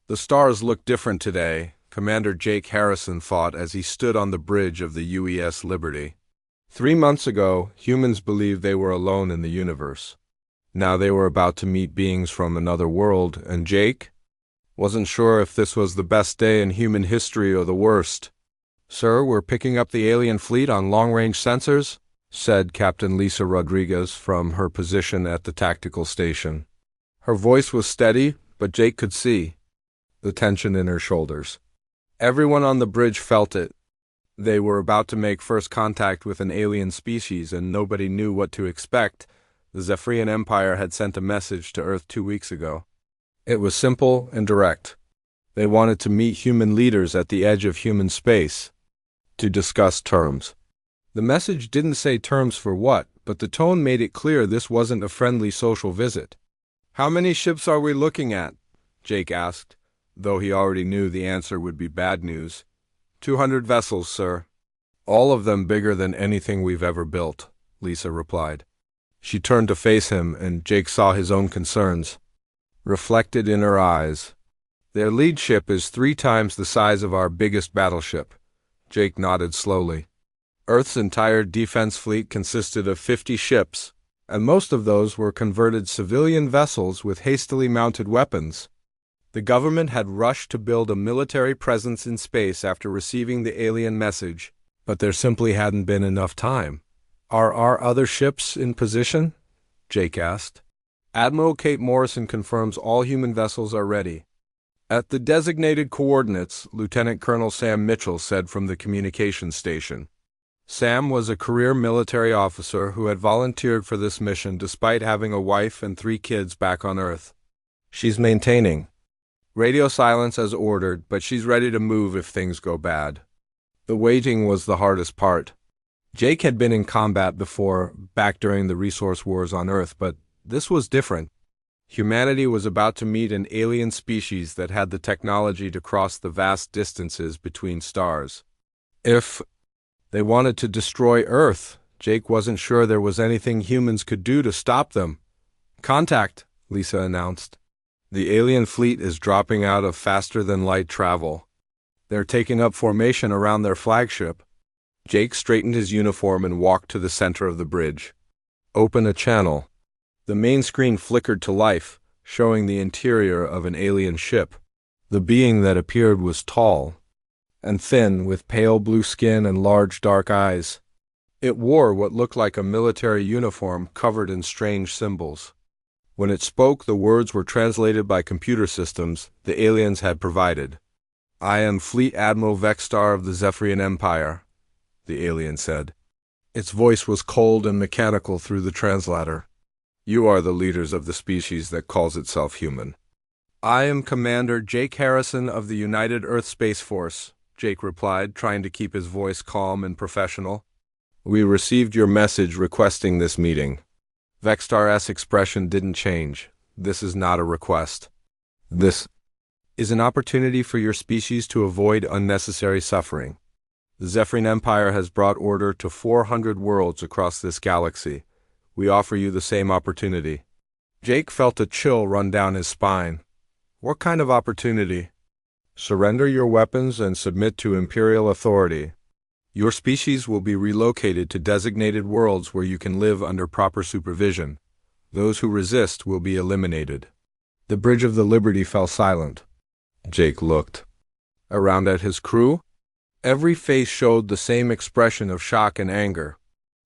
The stars look different today, Commander Jake Harrison thought as he stood on the bridge of the UES Liberty. 3 months ago, humans believed they were alone in the universe. Now they were about to meet beings from another world, and Jake wasn't sure if this was the best day in human history or the worst. "Sir, we're picking up the alien fleet on long-range sensors," said Captain Lisa Rodriguez from her position at the tactical station. Her voice was steady, but Jake could see the tension in her shoulders. Everyone on the bridge felt it. They were about to make first contact with an alien species, and nobody knew what to expect. The Zephyrian Empire had sent a message to Earth 2 weeks ago. It was simple and direct. They wanted to meet human leaders at the edge of human space to discuss terms. The message didn't say terms for what, but the tone made it clear this wasn't a friendly social visit. "How many ships are we looking at?" Jake asked, though he already knew the answer would be bad news. 200 vessels, sir. All of them bigger than anything we've ever built, Lisa replied. She turned to face him, and Jake saw his own concerns reflected in her eyes. "Their lead ship is 3 times the size of our biggest battleship." Jake nodded slowly. Earth's entire defense fleet consisted of 50 ships, and most of those were converted civilian vessels with hastily mounted weapons. The government had rushed to build a military presence in space after receiving the alien message, but there simply hadn't been enough time. "Are our other ships in position?" Jake asked. "Admiral Kate Morrison confirms all human vessels are ready." "At the designated coordinates," Lieutenant Colonel Sam Mitchell said from the communications station. Sam was a career military officer who had volunteered for this mission despite having a wife and 3 kids back on Earth. "She's maintaining radio silence as ordered, but she's ready to move if things go bad." The waiting was the hardest part. Jake had been in combat before, back during the resource wars on Earth, but this was different. Humanity was about to meet an alien species that had the technology to cross the vast distances between stars. If they wanted to destroy Earth, Jake wasn't sure there was anything humans could do to stop them. "Contact," Lisa announced. "The alien fleet is dropping out of faster-than-light travel. They're taking up formation around their flagship." Jake straightened his uniform and walked to the center of the bridge. "Open a channel." The main screen flickered to life, showing the interior of an alien ship. The being that appeared was tall and thin, with pale blue skin and large dark eyes. It wore what looked like a military uniform covered in strange symbols. When it spoke, the words were translated by computer systems the aliens had provided. "I am Fleet Admiral Vexstar of the Zephyrian Empire," the alien said. Its voice was cold and mechanical through the translator. "You are the leaders of the species that calls itself human." "I am Commander Jake Harrison of the United Earth Space Force," Jake replied, trying to keep his voice calm and professional. "We received your message requesting this meeting." Vexstar's expression didn't change. "This is not a request. This is an opportunity for your species to avoid unnecessary suffering. The Zephyrian Empire has brought order to 400 worlds across this galaxy. We offer you the same opportunity." Jake felt a chill run down his spine. "What kind of opportunity?" "Surrender your weapons and submit to Imperial authority. Your species will be relocated to designated worlds where you can live under proper supervision. Those who resist will be eliminated." The Bridge of the Liberty fell silent. Jake looked around at his crew. Every face showed the same expression of shock and anger.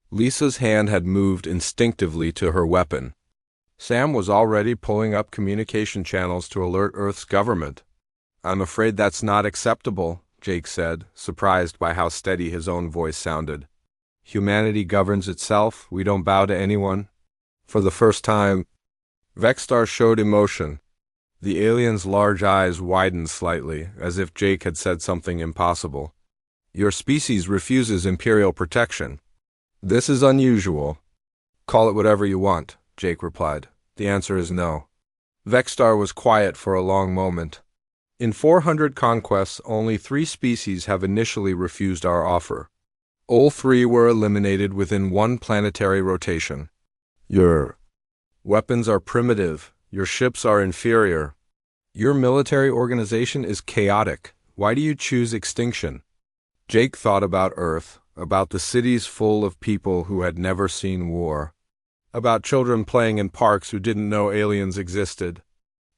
Lisa's hand had moved instinctively to her weapon. Sam was already pulling up communication channels to alert Earth's government. "I'm afraid that's not acceptable," Jake said, surprised by how steady his own voice sounded. "Humanity governs itself. We don't bow to anyone." For the first time, Vexstar showed emotion. The alien's large eyes widened slightly, as if Jake had said something impossible. "Your species refuses Imperial protection." "This is unusual." "Call it whatever you want," Jake replied. "The answer is no." Vexstar was quiet for a long moment. "In 400 conquests, only 3 species have initially refused our offer. All 3 were eliminated within 1 planetary rotation. Your weapons are primitive. Your ships are inferior. Your military organization is chaotic. Why do you choose extinction? Jake thought about Earth, about the cities full of people who had never seen war, about children playing in parks who didn't know aliens existed,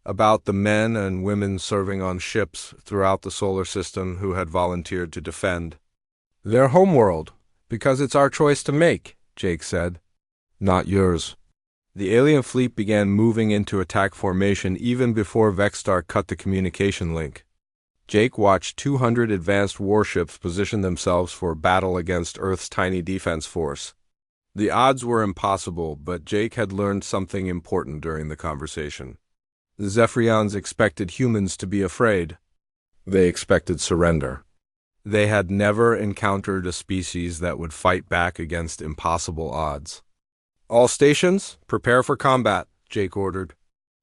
about the men and women serving on ships throughout the solar system who had volunteered to defend their homeworld, because it's our choice to make, Jake said. Not yours. The alien fleet began moving into attack formation even before Vexstar cut the communication link. Jake watched 200 advanced warships position themselves for battle against Earth's tiny defense force. The odds were impossible, but Jake had learned something important during the conversation. The Zephyrians expected humans to be afraid. They expected surrender. They had never encountered a species that would fight back against impossible odds. All stations, prepare for combat, Jake ordered.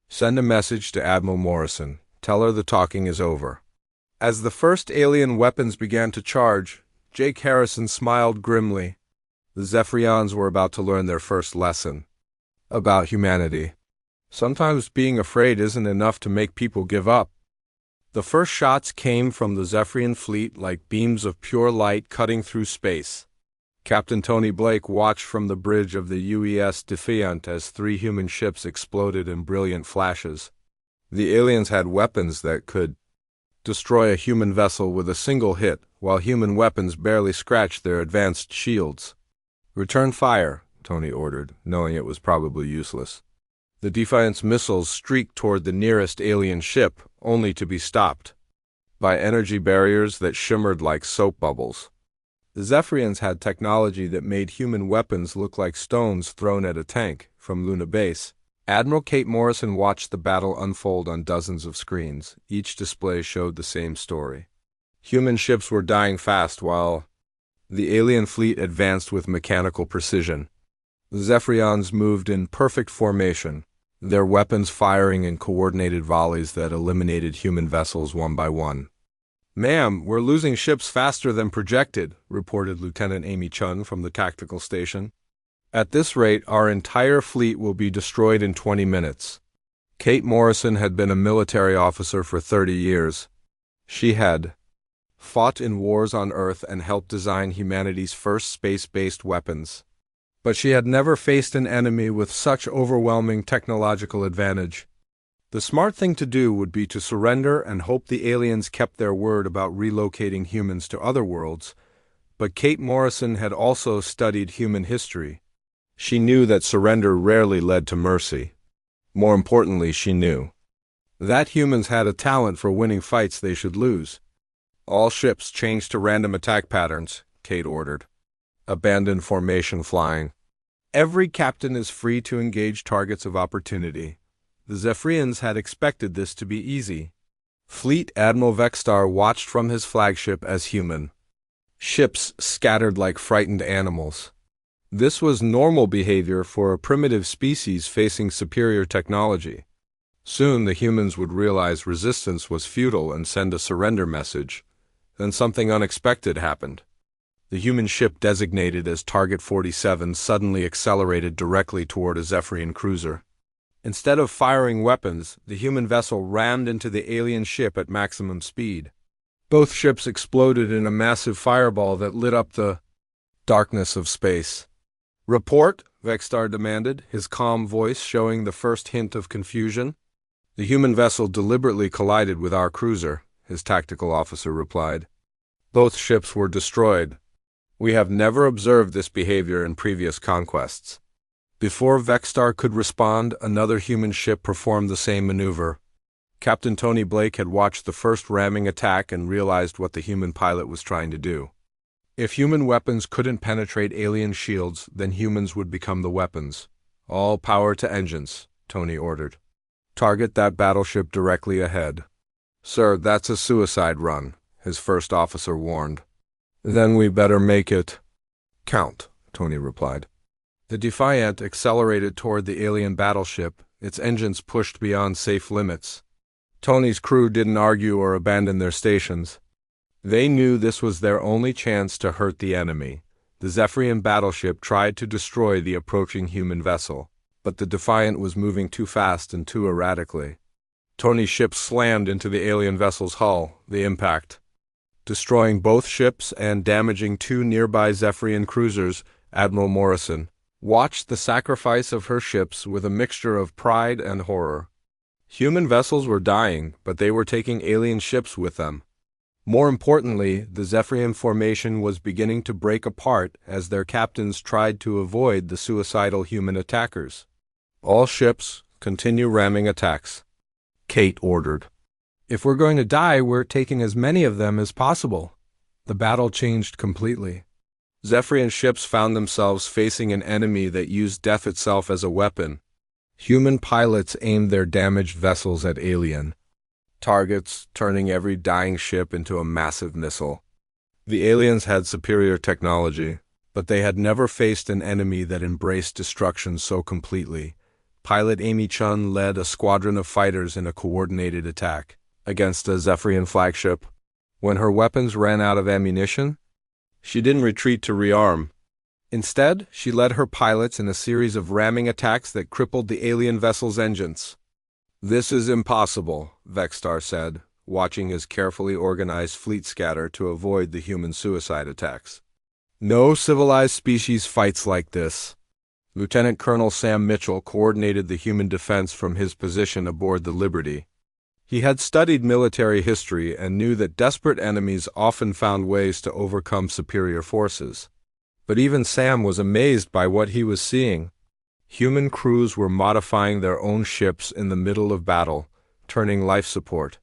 Send a message to Admiral Morrison. Tell her the talking is over. As the first alien weapons began to charge, Jake Harrison smiled grimly. The Zephyrians were about to learn their first lesson about humanity. Sometimes being afraid isn't enough to make people give up. The first shots came from the Zephyrian fleet like beams of pure light cutting through space. Captain Tony Blake watched from the bridge of the UES Defiant as 3 human ships exploded in brilliant flashes. The aliens had weapons that could destroy a human vessel with a single hit, while human weapons barely scratched their advanced shields. Return fire, Tony ordered, knowing it was probably useless. The Defiant's missiles streaked toward the nearest alien ship, only to be stopped by energy barriers that shimmered like soap bubbles. The Zephyrians had technology that made human weapons look like stones thrown at a tank from Luna Base. Admiral Kate Morrison watched the battle unfold on dozens of screens. Each display showed the same story. Human ships were dying fast while the alien fleet advanced with mechanical precision. The Zephyrians moved in perfect formation, their weapons firing in coordinated volleys that eliminated human vessels one by one. "Ma'am, we're losing ships faster than projected," reported Lieutenant Amy Chun from the tactical station. "At this rate, our entire fleet will be destroyed in 20 minutes. Kate Morrison had been a military officer for 30 years. She had fought in wars on Earth and helped design humanity's first space-based weapons. But she had never faced an enemy with such overwhelming technological advantage. The smart thing to do would be to surrender and hope the aliens kept their word about relocating humans to other worlds, but Kate Morrison had also studied human history. She knew that surrender rarely led to mercy. More importantly, she knew that humans had a talent for winning fights they should lose. "All ships change to random attack patterns," Kate ordered. "Abandon formation flying. Every captain is free to engage targets of opportunity." The Zephyrians had expected this to be easy. Fleet Admiral Vexstar watched from his flagship as human ships scattered like frightened animals. This was normal behavior for a primitive species facing superior technology. Soon the humans would realize resistance was futile and send a surrender message. Then something unexpected happened. The human ship designated as Target 47 suddenly accelerated directly toward a Zephyrian cruiser. Instead of firing weapons, the human vessel rammed into the alien ship at maximum speed. Both ships exploded in a massive fireball that lit up the darkness of space. "Report," Vexstar demanded, his calm voice showing the first hint of confusion. "The human vessel deliberately collided with our cruiser," his tactical officer replied. "Both ships were destroyed. We have never observed this behavior in previous conquests." Before Vexstar could respond, another human ship performed the same maneuver. Captain Tony Blake had watched the first ramming attack and realized what the human pilot was trying to do. If human weapons couldn't penetrate alien shields, then humans would become the weapons. "All power to engines," Tony ordered. "Target that battleship directly ahead." "Sir, that's a suicide run," his first officer warned. "Then we better make it count," Tony replied. The Defiant accelerated toward the alien battleship, its engines pushed beyond safe limits. Tony's crew didn't argue or abandon their stations. They knew this was their only chance to hurt the enemy. The Zephyrian battleship tried to destroy the approaching human vessel, but the Defiant was moving too fast and too erratically. Tony's ship slammed into the alien vessel's hull, the impact destroying both ships and damaging two nearby Zephyrian cruisers. Admiral Morrison watched the sacrifice of her ships with a mixture of pride and horror. Human vessels were dying, but they were taking alien ships with them. More importantly, the Zephyrian formation was beginning to break apart as their captains tried to avoid the suicidal human attackers. All ships, continue ramming attacks, Kate ordered. If we're going to die, we're taking as many of them as possible. The battle changed completely. Zephyrian ships found themselves facing an enemy that used death itself as a weapon. Human pilots aimed their damaged vessels at alien targets, turning every dying ship into a massive missile. The aliens had superior technology, but they had never faced an enemy that embraced destruction so completely. Pilot Amy Chun led a squadron of fighters in a coordinated attack against a Zephyrian flagship. When her weapons ran out of ammunition, she didn't retreat to rearm. Instead, she led her pilots in a series of ramming attacks that crippled the alien vessel's engines. "This is impossible," Vexstar said, watching his carefully organized fleet scatter to avoid the human suicide attacks. "No civilized species fights like this." Lieutenant Colonel Sam Mitchell coordinated the human defense from his position aboard the Liberty. He had studied military history and knew that desperate enemies often found ways to overcome superior forces. But even Sam was amazed by what he was seeing. Human crews were modifying their own ships in the middle of battle, turning life support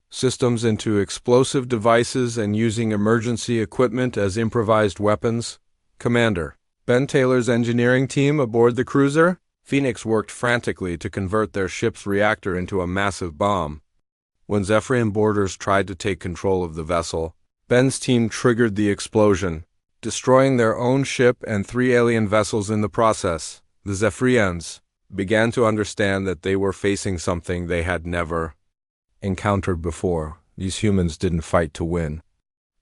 systems into explosive devices and using emergency equipment as improvised weapons. "Commander, Ben Taylor's engineering team aboard the cruiser?" Phoenix worked frantically to convert their ship's reactor into a massive bomb. When Zephyrian boarders tried to take control of the vessel, Ben's team triggered the explosion, destroying their own ship and 3 alien vessels in the process. The Zephyrians began to understand that they were facing something they had never encountered before. These humans didn't fight to win.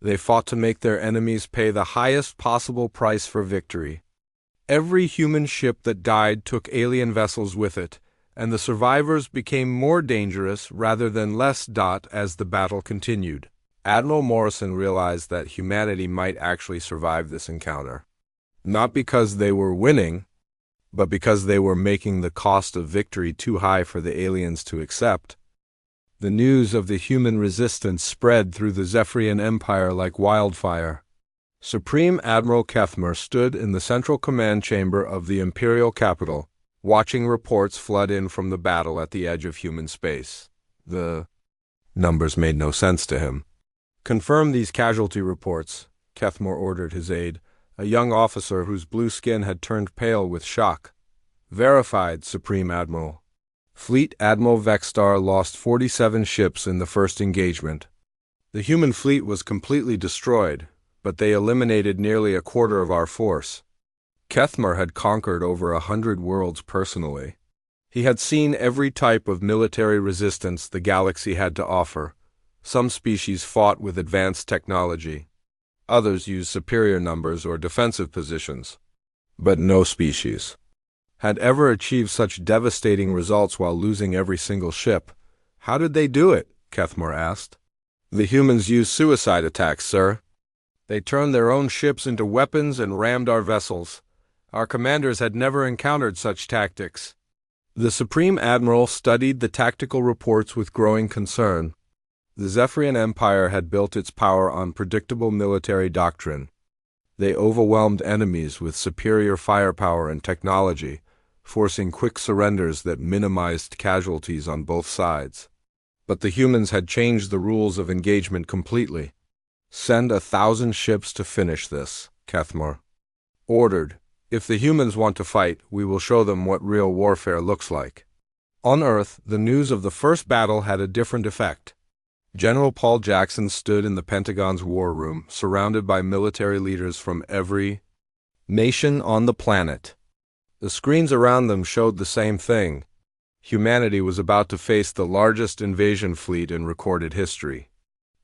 They fought to make their enemies pay the highest possible price for victory. Every human ship that died took alien vessels with it, and the survivors became more dangerous rather than less. As the battle continued, Admiral Morrison realized that humanity might actually survive this encounter. Not because they were winning, but because they were making the cost of victory too high for the aliens to accept. The news of the human resistance spread through the Zephyrian Empire like wildfire. Supreme Admiral Kethmer stood in the central command chamber of the Imperial capital, watching reports flood in from the battle at the edge of human space. The numbers made no sense to him. "Confirm these casualty reports," Kethmer ordered his aide, a young officer whose blue skin had turned pale with shock. "Verified, Supreme Admiral. Fleet Admiral Vexstar lost 47 ships in the first engagement. The human fleet was completely destroyed, but they eliminated nearly a quarter of our force." Kethmer had conquered over 100 worlds personally. He had seen every type of military resistance the galaxy had to offer. Some species fought with advanced technology. Others used superior numbers or defensive positions. But no species had ever achieved such devastating results while losing every single ship. "How did they do it?" Kethmer asked. "The humans used suicide attacks, sir. They turned their own ships into weapons and rammed our vessels. Our commanders had never encountered such tactics." The Supreme Admiral studied the tactical reports with growing concern. The Zephyrian Empire had built its power on predictable military doctrine. They overwhelmed enemies with superior firepower and technology, forcing quick surrenders that minimized casualties on both sides. But the humans had changed the rules of engagement completely. "Send 1,000 ships to finish this," Kethmer ordered. "If the humans want to fight, we will show them what real warfare looks like." On Earth, the news of the first battle had a different effect. General Paul Jackson stood in the Pentagon's war room, surrounded by military leaders from every nation on the planet. The screens around them showed the same thing. Humanity was about to face the largest invasion fleet in recorded history.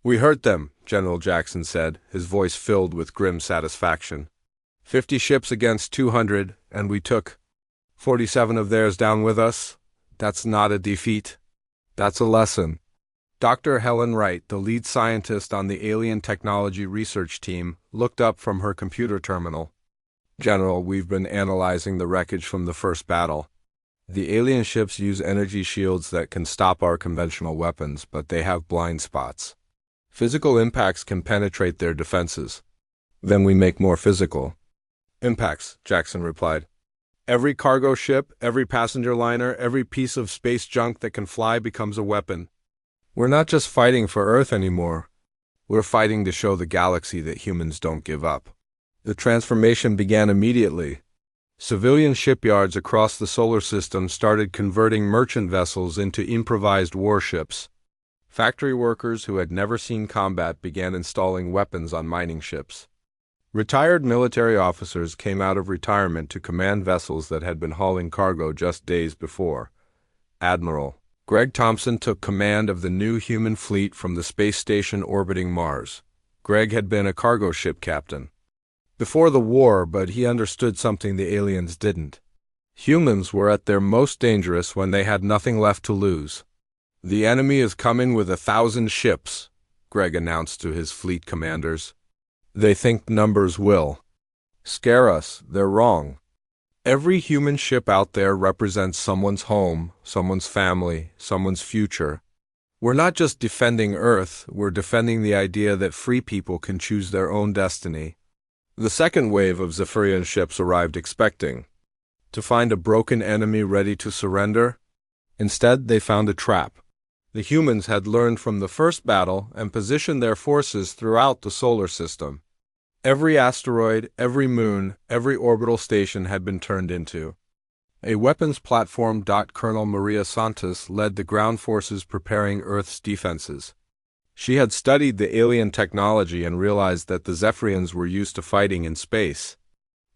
"We hurt them," General Jackson said, his voice filled with grim satisfaction. 50 ships against 200, and we took 47 of theirs down with us. That's not a defeat. That's a lesson. Dr. Helen Wright, the lead scientist on the alien technology research team, looked up from her computer terminal. General, we've been analyzing the wreckage from the first battle. The alien ships use energy shields that can stop our conventional weapons, but they have blind spots. Physical impacts can penetrate their defenses. Then we make more physical impacts, Jackson replied. Every cargo ship, every passenger liner, every piece of space junk that can fly becomes a weapon. We're not just fighting for Earth anymore. We're fighting to show the galaxy that humans don't give up. The transformation began immediately. Civilian shipyards across the solar system started converting merchant vessels into improvised warships. Factory workers who had never seen combat began installing weapons on mining ships. Retired military officers came out of retirement to command vessels that had been hauling cargo just days before. Admiral Greg Thompson took command of the new human fleet from the space station orbiting Mars. Greg had been a cargo ship captain before the war, but he understood something the aliens didn't. Humans were at their most dangerous when they had nothing left to lose. The enemy is coming with 1,000 ships, Greg announced to his fleet commanders. They think numbers will scare us. They're wrong. Every human ship out there represents someone's home, someone's family, someone's future. We're not just defending Earth, we're defending the idea that free people can choose their own destiny. The second wave of Zephyrian ships arrived expecting to find a broken enemy ready to surrender. Instead, they found a trap. The humans had learned from the first battle and positioned their forces throughout the solar system. Every asteroid, every moon, every orbital station had been turned into a weapons platform. Colonel Maria Santos led the ground forces preparing Earth's defenses. She had studied the alien technology and realized that the Zephyrians were used to fighting in space.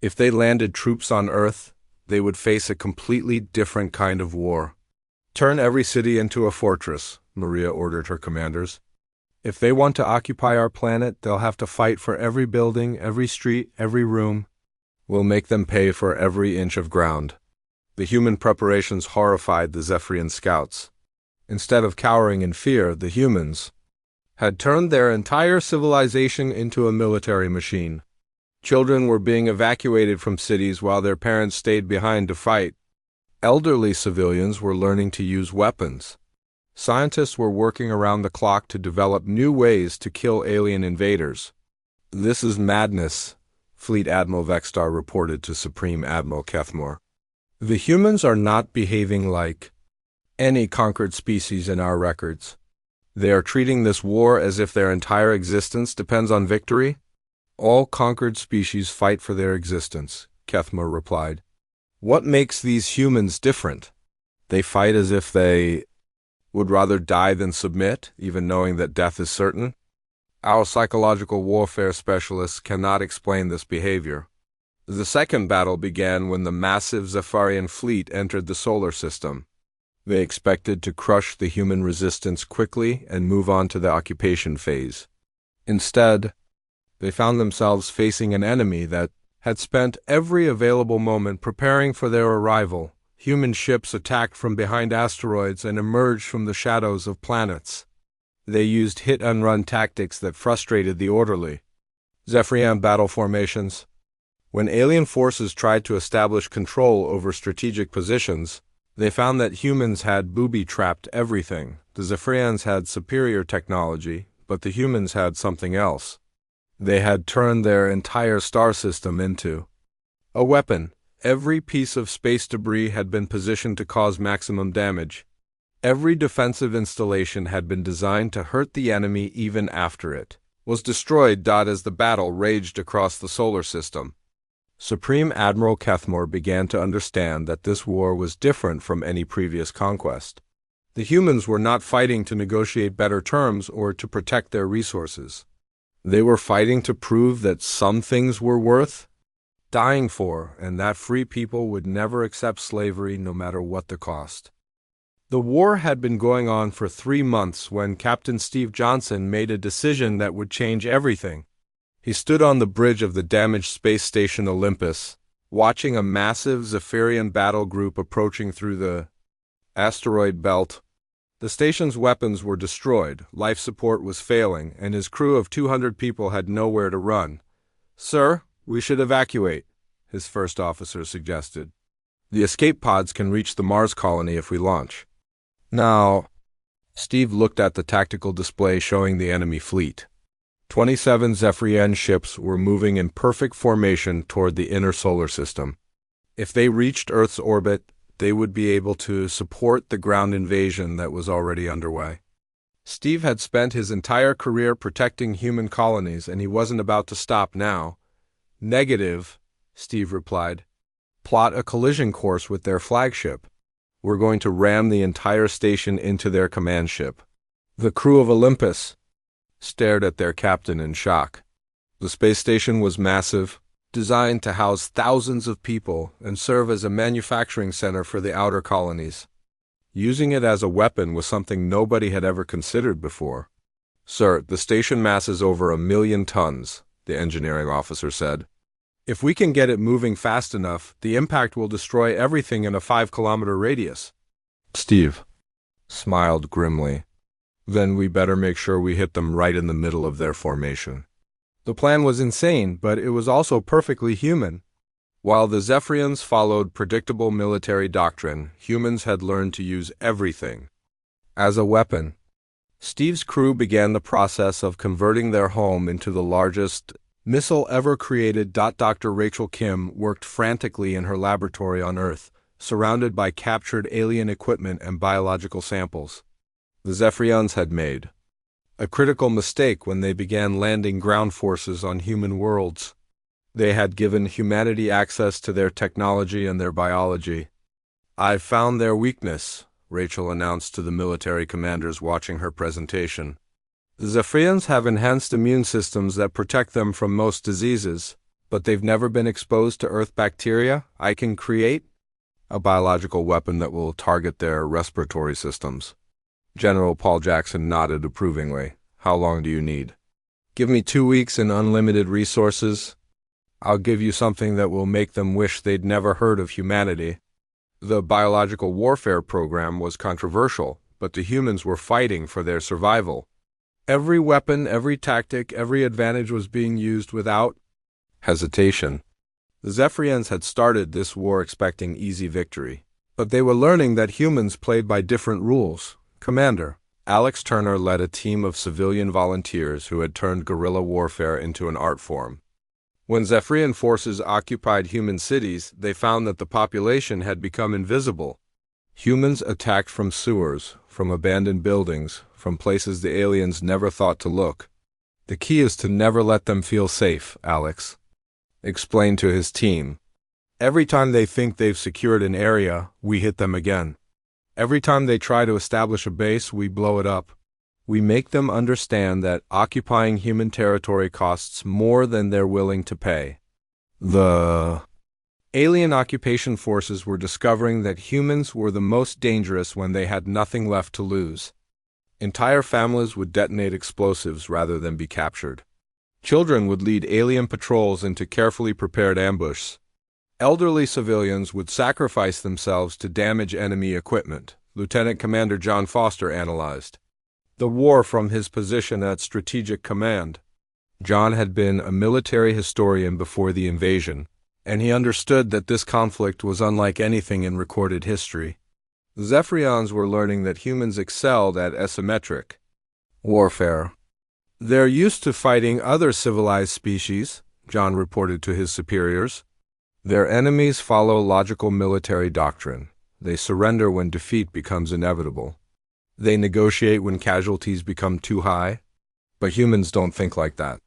If they landed troops on Earth, they would face a completely different kind of war. Turn every city into a fortress, Maria ordered her commanders. If they want to occupy our planet, they'll have to fight for every building, every street, every room. We'll make them pay for every inch of ground. The human preparations horrified the Zephyrian scouts. Instead of cowering in fear, the humans had turned their entire civilization into a military machine. Children were being evacuated from cities while their parents stayed behind to fight. Elderly civilians were learning to use weapons. Scientists were working around the clock to develop new ways to kill alien invaders. This is madness, Fleet Admiral Vextar reported to Supreme Admiral Kethmore. The humans are not behaving like any conquered species in our records. They are treating this war as if their entire existence depends on victory. All conquered species fight for their existence, Kethmore replied. What makes these humans different? They fight as if they would rather die than submit, even knowing that death is certain. Our psychological warfare specialists cannot explain this behavior. The second battle began when the massive Zephyrian fleet entered the solar system. They expected to crush the human resistance quickly and move on to the occupation phase. Instead, they found themselves facing an enemy that had spent every available moment preparing for their arrival. Human ships attacked from behind asteroids and emerged from the shadows of planets. They used hit-and-run tactics that frustrated the orderly Zephyrian battle formations. When alien forces tried to establish control over strategic positions, they found that humans had booby-trapped everything. The Zephyrians had superior technology, but the humans had something else. They had turned their entire star system into a weapon. Every piece of space debris had been positioned to cause maximum damage. Every defensive installation had been designed to hurt the enemy even after it was destroyed. As the battle raged across the solar system, Supreme Admiral Kethmore began to understand that this war was different from any previous conquest. The humans were not fighting to negotiate better terms or to protect their resources. They were fighting to prove that some things were worth dying for, and that free people would never accept slavery no matter what the cost. The war had been going on for 3 months when Captain Steve Johnson made a decision that would change everything. He stood on the bridge of the damaged space station Olympus, watching a massive Zephyrian battle group approaching through the asteroid belt. The station's weapons were destroyed, life support was failing, and his crew of 200 people had nowhere to run. "Sir, we should evacuate," his first officer suggested. "The escape pods can reach the Mars colony if we launch." Now, Steve looked at the tactical display showing the enemy fleet. 27 Zephyrian ships were moving in perfect formation toward the inner solar system. If they reached Earth's orbit, they would be able to support the ground invasion that was already underway. Steve had spent his entire career protecting human colonies, and he wasn't about to stop now. "Negative," Steve replied. "Plot a collision course with their flagship. We're going to ram the entire station into their command ship." The crew of Olympus stared at their captain in shock. The space station was massive, designed to house thousands of people and serve as a manufacturing center for the outer colonies. Using it as a weapon was something nobody had ever considered before. "Sir, the station masses over 1,000,000 tons, the engineering officer said. "If we can get it moving fast enough, the impact will destroy everything in a 5-kilometer radius." Steve smiled grimly. "Then we better make sure we hit them right in the middle of their formation." The plan was insane, but it was also perfectly human. While the Zephyrians followed predictable military doctrine, humans had learned to use everything as a weapon. Steve's crew began the process of converting their home into the largest missile ever created. Dr. Rachel Kim worked frantically in her laboratory on Earth, surrounded by captured alien equipment and biological samples. The Zephyrians had made a critical mistake when they began landing ground forces on human worlds. They had given humanity access to their technology and their biology. "I've found their weakness," Rachel announced to the military commanders watching her presentation. "The Zephyrians have enhanced immune systems that protect them from most diseases, but they've never been exposed to Earth bacteria. I can create a biological weapon that will target their respiratory systems." General Paul Jackson nodded approvingly. "How long do you need?" "Give me 2 weeks and unlimited resources. I'll give you something that will make them wish they'd never heard of humanity." The biological warfare program was controversial, but the humans were fighting for their survival. Every weapon, every tactic, every advantage was being used without hesitation. The Zephyrians had started this war expecting easy victory, but they were learning that humans played by different rules. Commander Alex Turner led a team of civilian volunteers who had turned guerrilla warfare into an art form. When Zephyrian forces occupied human cities, they found that the population had become invisible. Humans attacked from sewers, from abandoned buildings, from places the aliens never thought to look. "The key is to never let them feel safe," Alex explained to his team. "Every time they think they've secured an area, we hit them again. Every time they try to establish a base, we blow it up. We make them understand that occupying human territory costs more than they're willing to pay." The alien occupation forces were discovering that humans were the most dangerous when they had nothing left to lose. Entire families would detonate explosives rather than be captured. Children would lead alien patrols into carefully prepared ambushes. Elderly civilians would sacrifice themselves to damage enemy equipment, Lieutenant Commander John Foster analyzed the war from his position at Strategic Command. John had been a military historian before the invasion, and he understood that this conflict was unlike anything in recorded history. The Zephyrians were learning that humans excelled at asymmetric warfare. "They're used to fighting other civilized species," John reported to his superiors. "Their enemies follow logical military doctrine. They surrender when defeat becomes inevitable. They negotiate when casualties become too high. But humans don't think like that."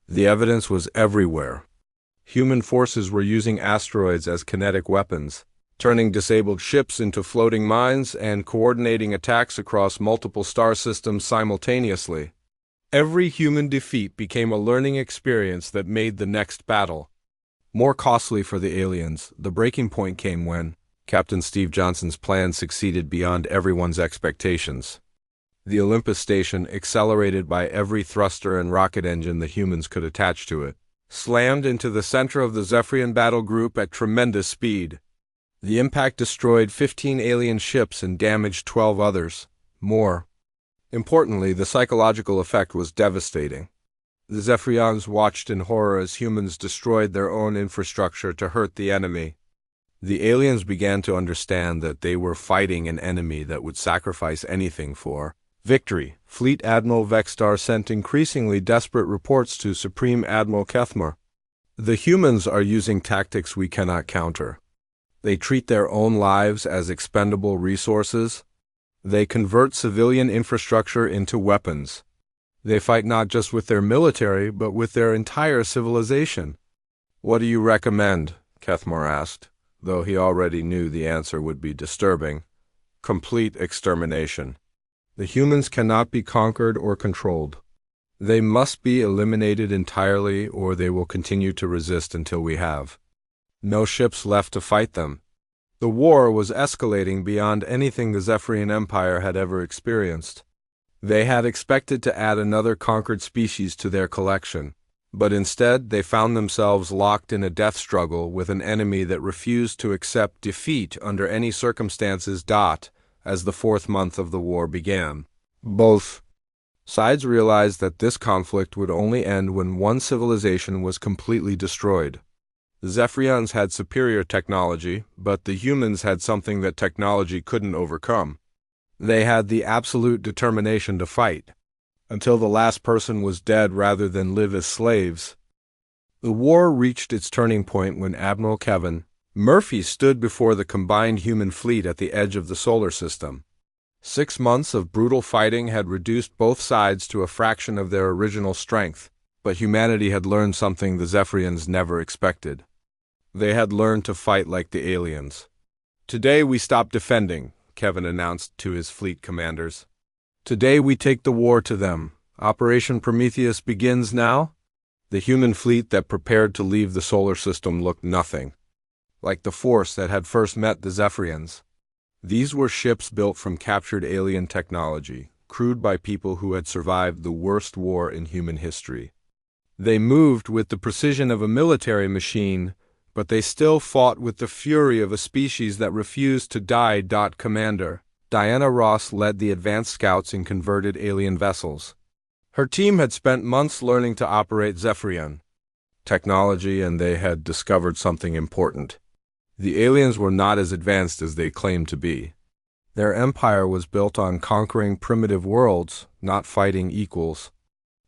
The evidence was everywhere. Human forces were using asteroids as kinetic weapons, turning disabled ships into floating mines and coordinating attacks across multiple star systems simultaneously. Every human defeat became a learning experience that made the next battle more costly for the aliens. The breaking point came when Captain Steve Johnson's plan succeeded beyond everyone's expectations. The Olympus station, accelerated by every thruster and rocket engine the humans could attach to it, slammed into the center of the Zephyrian battle group at tremendous speed. The impact destroyed 15 alien ships and damaged 12 others. More importantly, the psychological effect was devastating. The Zephyrians watched in horror as humans destroyed their own infrastructure to hurt the enemy. The aliens began to understand that they were fighting an enemy that would sacrifice anything for victory. Fleet Admiral Vextar sent increasingly desperate reports to Supreme Admiral Kethmer. The humans are using tactics we cannot counter. They treat their own lives as expendable resources. They convert civilian infrastructure into weapons. They fight not just with their military, but with their entire civilization. What do you recommend? Kethmer asked, though he already knew the answer would be disturbing. Complete extermination. The humans cannot be conquered or controlled. They must be eliminated entirely, or they will continue to resist until we have no ships left to fight them. The war was escalating beyond anything the Zephyrian Empire had ever experienced. They had expected to add another conquered species to their collection, but instead they found themselves locked in a death struggle with an enemy that refused to accept defeat under any circumstances. As the fourth month of the war began, both sides realized that this conflict would only end when one civilization was completely destroyed. The Zephyrians had superior technology, but the humans had something that technology couldn't overcome. They had the absolute determination to fight, until the last person was dead rather than live as slaves. The war reached its turning point when Admiral Kevin Murphy stood before the combined human fleet at the edge of the solar system. 6 months of brutal fighting had reduced both sides to a fraction of their original strength, but humanity had learned something the Zephyrians never expected. They had learned to fight like the aliens. Today we stop defending, Kevin announced to his fleet commanders. Today we take the war to them. Operation Prometheus begins now. The human fleet that prepared to leave the solar system looked nothing like the force that had first met the Zephyrians. These were ships built from captured alien technology, crewed by people who had survived the worst war in human history. They moved with the precision of a military machine, but they still fought with the fury of a species that refused to die. Commander Diana Ross led the advanced scouts in converted alien vessels. Her team had spent months learning to operate Zephyrian technology, and they had discovered something important. The aliens were not as advanced as they claimed to be. Their empire was built on conquering primitive worlds, not fighting equals.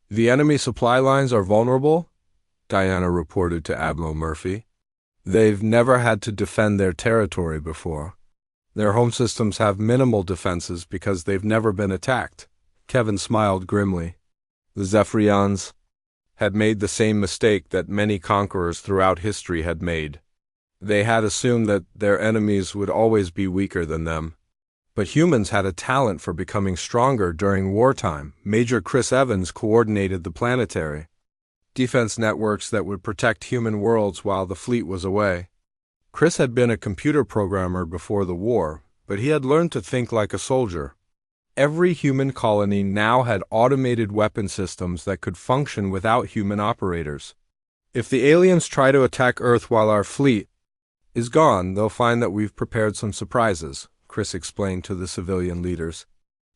The enemy supply lines are vulnerable, Diana reported to Admiral Murphy. They've never had to defend their territory before. Their home systems have minimal defenses because they've never been attacked. Kevin smiled grimly. The Zephyrians had made the same mistake that many conquerors throughout history had made. They had assumed that their enemies would always be weaker than them. But humans had a talent for becoming stronger during wartime. Major Chris Evans coordinated the planetary defense networks that would protect human worlds while the fleet was away. Chris had been a computer programmer before the war, but he had learned to think like a soldier. Every human colony now had automated weapon systems that could function without human operators. If the aliens try to attack Earth while our fleet is gone, they'll find that we've prepared some surprises, Chris explained to the civilian leaders.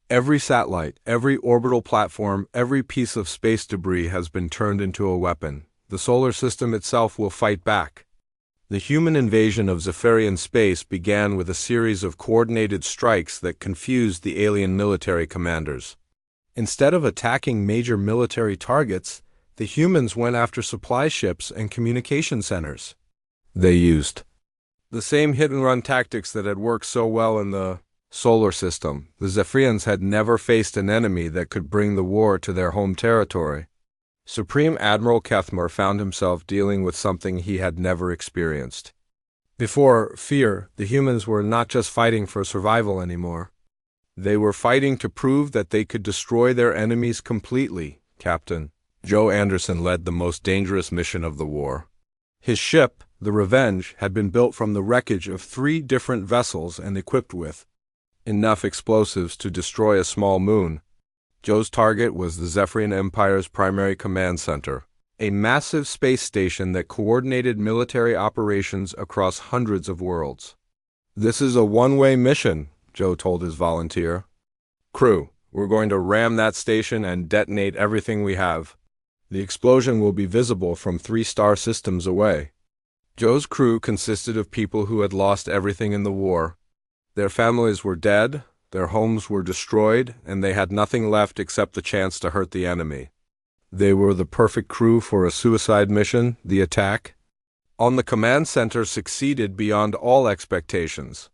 Every satellite, every orbital platform, every piece of space debris has been turned into a weapon. The solar system itself will fight back. The human invasion of Zephyrian space began with a series of coordinated strikes that confused the alien military commanders. Instead of attacking major military targets, the humans went after supply ships and communication centers. They used the same hit-and-run tactics that had worked so well in the solar system. The Zephyrians had never faced an enemy that could bring the war to their home territory. Supreme Admiral Kethmer found himself dealing with something he had never experienced before. Fear. The humans were not just fighting for survival anymore. They were fighting to prove that they could destroy their enemies completely. Captain Joe Anderson led the most dangerous mission of the war. His ship, the Revenge, had been built from the wreckage of 3 different vessels and equipped with enough explosives to destroy a small moon. Joe's target was the Zephyrian Empire's primary command center, a massive space station that coordinated military operations across hundreds of worlds. "This is a one-way mission," Joe told his volunteer. Crew, we're going to ram that station and detonate everything we have. The explosion will be visible from 3-star systems away. Joe's crew consisted of people who had lost everything in the war. Their families were dead, their homes were destroyed, and they had nothing left except the chance to hurt the enemy. They were the perfect crew for a suicide mission, the attack. On the command center succeeded beyond all expectations.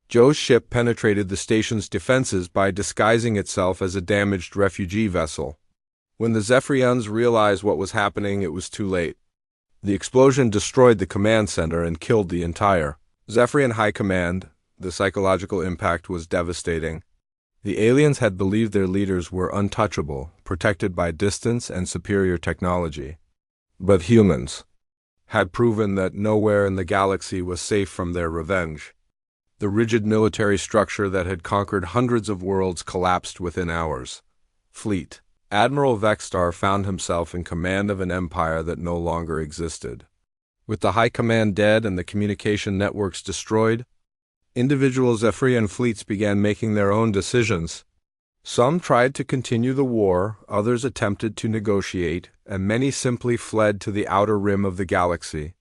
Joe's ship penetrated the station's defenses by disguising itself as a damaged refugee vessel. When the Zephyrians realized what was happening, it was too late. The explosion destroyed the command center and killed the entire Zephyrian High Command. The psychological impact was devastating. The aliens had believed their leaders were untouchable, protected by distance and superior technology. But humans had proven that nowhere in the galaxy was safe from their revenge. The rigid military structure that had conquered hundreds of worlds collapsed within hours. Fleet. Admiral Vexstar found himself in command of an empire that no longer existed. With the High Command dead and the communication networks destroyed, individual Zephyrian fleets began making their own decisions. Some tried to continue the war, others attempted to negotiate, and many simply fled to the outer rim of the galaxy.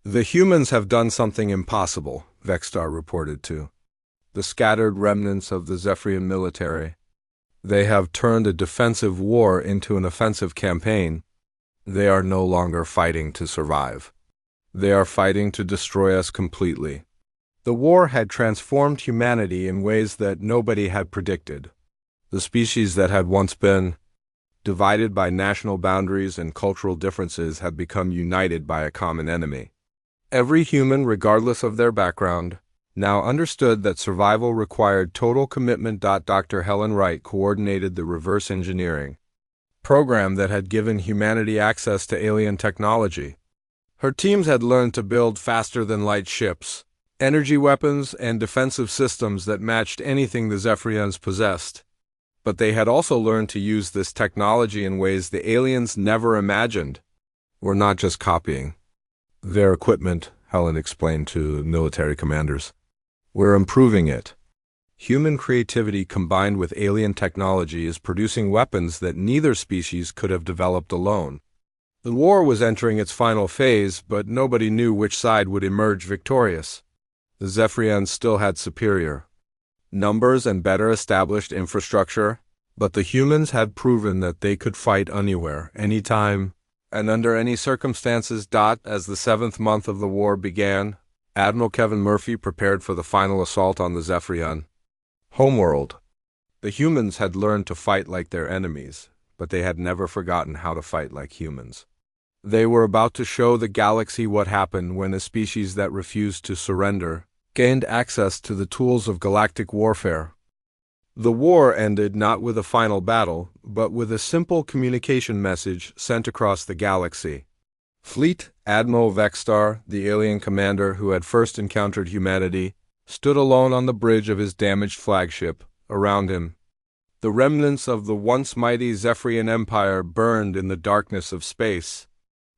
The humans have done something impossible, Vexstar reported to the scattered remnants of the Zephyrian military. They have turned a defensive war into an offensive campaign. They are no longer fighting to survive. They are fighting to destroy us completely. The war had transformed humanity in ways that nobody had predicted. The species that had once been divided by national boundaries and cultural differences have become united by a common enemy. Every human, regardless of their background, now understood that survival required total commitment. Dr. Helen Wright coordinated the reverse engineering program that had given humanity access to alien technology. Her teams had learned to build faster-than-light ships, energy weapons, and defensive systems that matched anything the Zephyrians possessed. But they had also learned to use this technology in ways the aliens never imagined. We're not just copying their equipment, Helen explained to military commanders. We're improving it. Human creativity combined with alien technology is producing weapons that neither species could have developed alone. The war was entering its final phase, but nobody knew which side would emerge victorious. The Zephyrians still had superior numbers and better established infrastructure, but the humans had proven that they could fight anywhere, anytime, and under any circumstances. As the 7th month of the war began, Admiral Kevin Murphy prepared for the final assault on the Zephyrian homeworld. The humans had learned to fight like their enemies, but they had never forgotten how to fight like humans. They were about to show the galaxy what happened when a species that refused to surrender gained access to the tools of galactic warfare. The war ended not with a final battle, but with a simple communication message sent across the galaxy. Fleet Admiral Vexstar, the alien commander who had first encountered humanity, stood alone on the bridge of his damaged flagship. Around him, the remnants of the once mighty Zephyrian Empire burned in the darkness of space.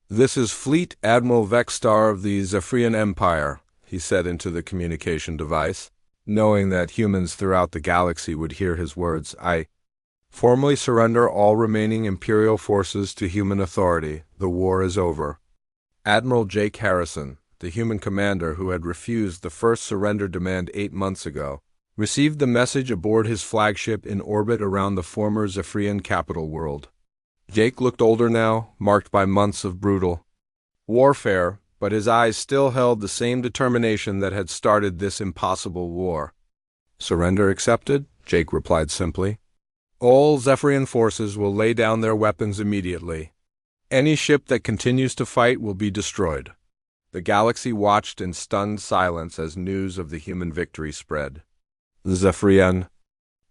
"This is Fleet Admiral Vexstar of the Zephyrian Empire," he said into the communication device, knowing that humans throughout the galaxy would hear his words. "I formally surrender all remaining Imperial forces to human authority. The war is over." Admiral Jake Harrison, the human commander who had refused the first surrender demand 8 months ago, received the message aboard his flagship in orbit around the former Zephyrian capital world. Jake looked older now, marked by months of brutal warfare, but his eyes still held the same determination that had started this impossible war. "Surrender accepted," Jake replied simply. "All Zephyrian forces will lay down their weapons immediately. Any ship that continues to fight will be destroyed." The galaxy watched in stunned silence as news of the human victory spread. The Zephyrian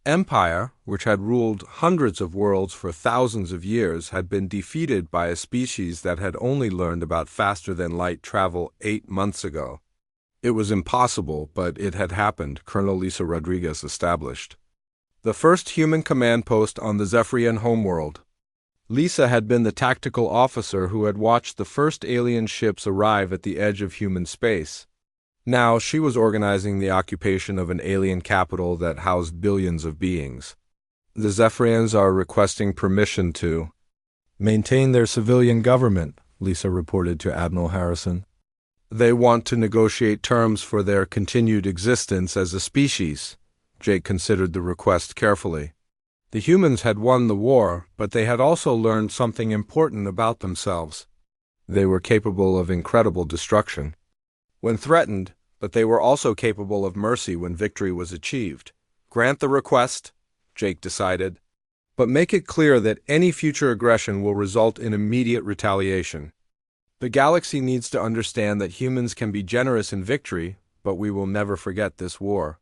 Empire, which had ruled hundreds of worlds for thousands of years, had been defeated by a species that had only learned about faster-than-light travel 8 months ago. It was impossible, but it had happened, Colonel Lisa Rodriguez established the first human command post on the Zephyrian homeworld. Lisa had been the tactical officer who had watched the first alien ships arrive at the edge of human space. Now she was organizing the occupation of an alien capital that housed billions of beings. The Zephyrians are requesting permission to maintain their civilian government, Lisa reported to Admiral Harrison. They want to negotiate terms for their continued existence as a species. Jake considered the request carefully. The humans had won the war, but they had also learned something important about themselves. They were capable of incredible destruction when threatened, but they were also capable of mercy when victory was achieved. Grant the request, Jake decided, but make it clear that any future aggression will result in immediate retaliation. The galaxy needs to understand that humans can be generous in victory, but we will never forget this war.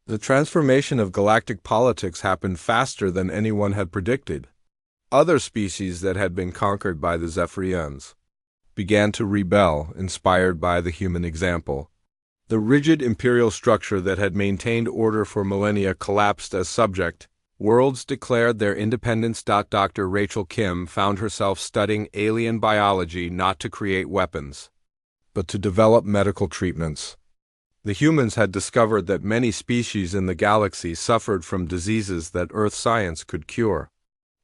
The transformation of galactic politics happened faster than anyone had predicted. Other species that had been conquered by the Zephyrians began to rebel, inspired by the human example. The rigid imperial structure that had maintained order for millennia collapsed as subject worlds declared their independence. Dr. Rachel Kim found herself studying alien biology not to create weapons, but to develop medical treatments. The humans had discovered that many species in the galaxy suffered from diseases that Earth science could cure.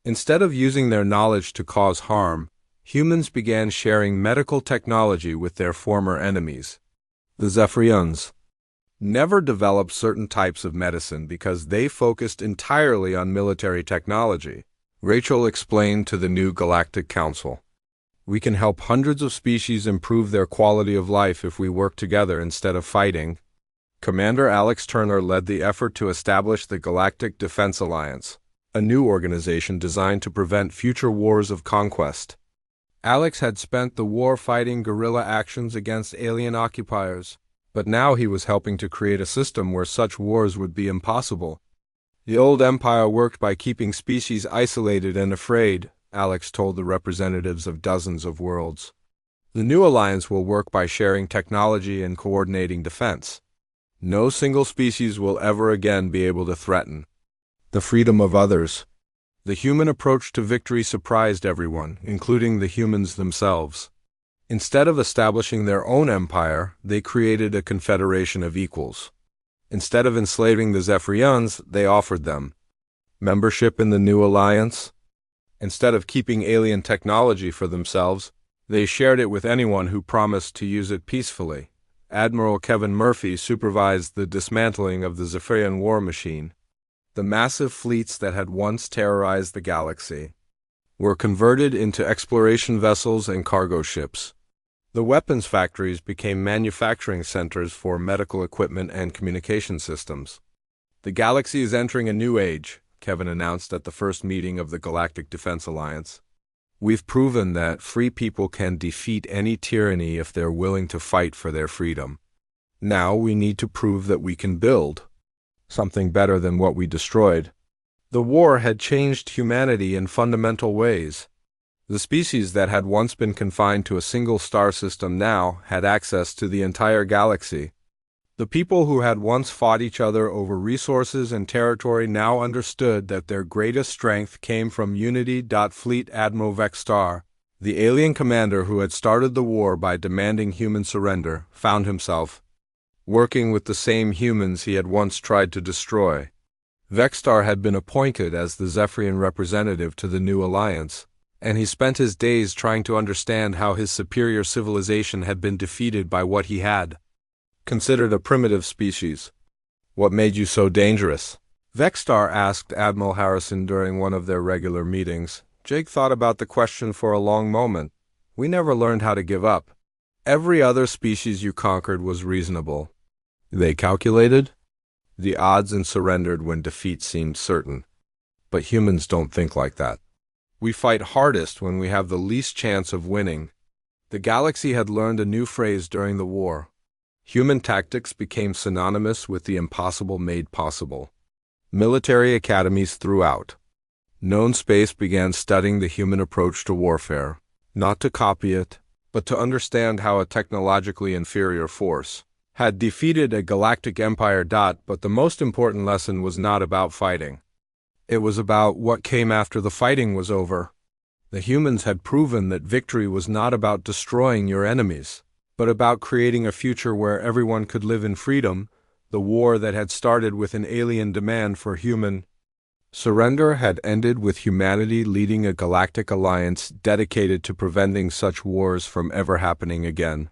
Instead of using their knowledge to cause harm, humans began sharing medical technology with their former enemies. The Zephyrians never developed certain types of medicine because they focused entirely on military technology. Rachel explained to the new Galactic Council, "We can help hundreds of species improve their quality of life if we work together instead of fighting." Commander Alex Turner led the effort to establish the Galactic Defense Alliance, a new organization designed to prevent future wars of conquest. Alex had spent the war fighting guerrilla actions against alien occupiers, but now he was helping to create a system where such wars would be impossible. The old empire worked by keeping species isolated and afraid, Alex told the representatives of dozens of worlds. The new alliance will work by sharing technology and coordinating defense. No single species will ever again be able to threaten the freedom of others. The human approach to victory surprised everyone, including the humans themselves. Instead of establishing their own empire, they created a confederation of equals. Instead of enslaving the Zephyrians, they offered them membership in the new alliance. Instead of keeping alien technology for themselves, they shared it with anyone who promised to use it peacefully. Admiral Kevin Murphy supervised the dismantling of the Zephyrian war machine. The massive fleets that had once terrorized the galaxy were converted into exploration vessels and cargo ships. The weapons factories became manufacturing centers for medical equipment and communication systems. "The galaxy is entering a new age," Kevin announced at the first meeting of the Galactic Defense Alliance. "We've proven that free people can defeat any tyranny if they're willing to fight for their freedom. Now we need to prove that we can build something better than what we destroyed." The war had changed humanity in fundamental ways. The species that had once been confined to a single star system now had access to the entire galaxy. The people who had once fought each other over resources and territory now understood that their greatest strength came from unity. Fleet Admiral Vexstar, the alien commander who had started the war by demanding human surrender, found himself working with the same humans he had once tried to destroy. Vexstar had been appointed as the Zephyrian representative to the new alliance, and he spent his days trying to understand how his superior civilization had been defeated by what he had considered a primitive species. "What made you so dangerous?" Vexstar asked Admiral Harrison during one of their regular meetings. Jake thought about the question for a long moment. "We never learned how to give up. Every other species you conquered was reasonable. They calculated the odds and surrendered when defeat seemed certain. But humans don't think like that. We fight hardest when we have the least chance of winning." The galaxy had learned a new phrase during the war. Human tactics became synonymous with the impossible made possible. Military academies throughout known space began studying the human approach to warfare, not to copy it, but to understand how a technologically inferior force had defeated a galactic empire. But the most important lesson was not about fighting. It was about what came after the fighting was over. The humans had proven that victory was not about destroying your enemies, but about creating a future where everyone could live in freedom. The war that had started with an alien demand for human Surrender had ended with humanity leading a galactic alliance dedicated to preventing such wars from ever happening again.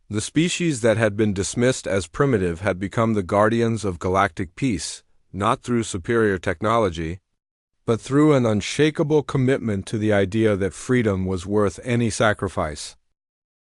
The species that had been dismissed as primitive had become the guardians of galactic peace, not through superior technology, but through an unshakable commitment to the idea that freedom was worth any sacrifice.